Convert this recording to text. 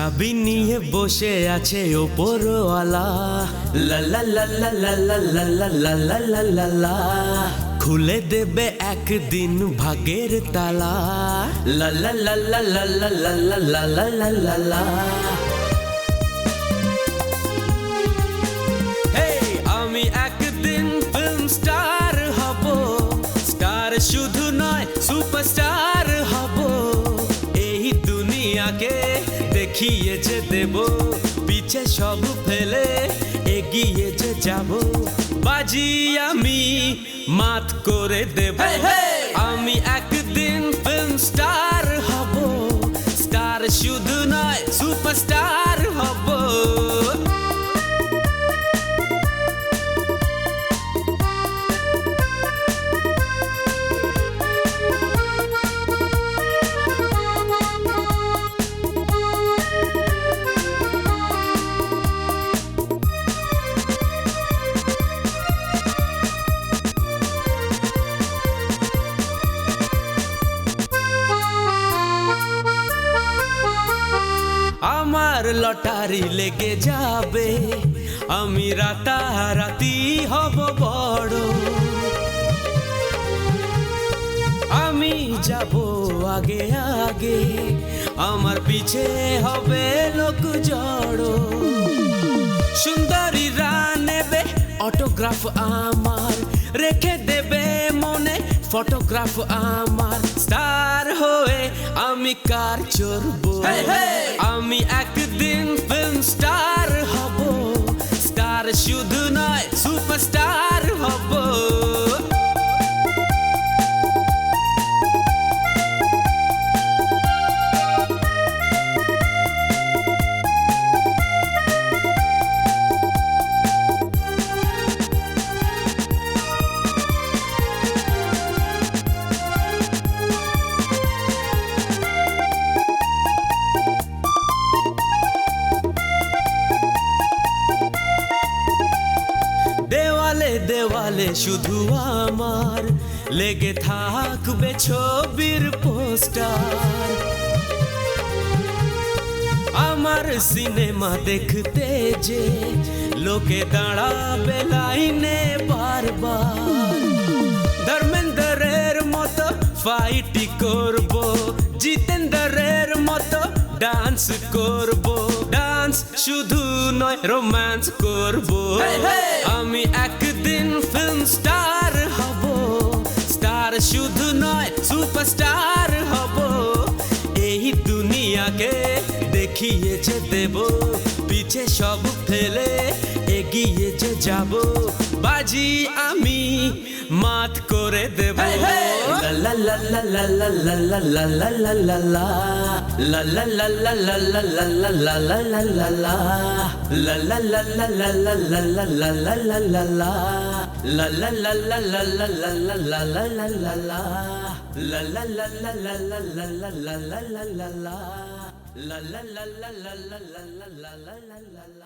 চাবি নিয়ে বসে আছে ওপরওয়ালা, লা লা লা লা লা লা লা লা লা লা লা লা লা, খুলে দেবে একদিন ভাগের তালা, লা লা লা লা লা লা লা লা লা লা লা লা লা। আমি একদিন ফিল্ম স্টার হব, স্টার শুধু নয় সুপারস্টার হব, এই দুনিয়াকে দেখিয়ে যে দেব, পিছে সব ফেলে এগিয়ে যে যাব, বাজি আমি মাত করে দেব। আমি একদিন ফিল্ম স্টার হব, স্টার শুধু নয় সুপারস্টার হব। আমার লটারি লেগে যাবে, আমি রাতারাতি হব বড়, আমি যাব আগে আগে, আমার পিছে হবে লোক জড়ো, সুন্দরীরা নেবে অটোগ্রাফ আমার, রেখে দেবে মনে ফটোগ্রাফ আমার, স্টার হয়ে আমি কার চড়বো, আমি একদিন ফিল্ম স্টার হব, স্টার শুধু নয় সুপারস্টার হব। দেওয়ালে দেওয়ালে শুধু আমার লেগে থাকবে ছবির পোস্টার, আমার সিনেমা দেখতে যে লোকে দাঁড়াবে লাইনে বারবার, ধর্মেন্দ্রের মতো ফাইটি করব, জিতেন্দ্রের মতো ডান্স করব, ডান্স শুধু নয় রোম্যান্স করব, আমি একদিন ফিল্ম স্টার হব, স্টার শুধু নয় সুপারস্টার হব, এই দুনিয়াকে দেখিয়ে যে দেব, পিছে সব ফেলে এগিয়ে যে যাব, বাজি আমি মাত করে দেব। লা লা লা লা লা লা লা লা লা লা লা লা, লা লা লা লা লা লা লা লা লা লা লা লা লা, লা লা লা লা লা লা লা লা লা লা লা লা লা, লা লা লা লা লা লা লা লা লা লা লা লা লা লা, লা লা লা লা লা লা লা লা লা লা লা লা লা, la la la la la la la la la la la la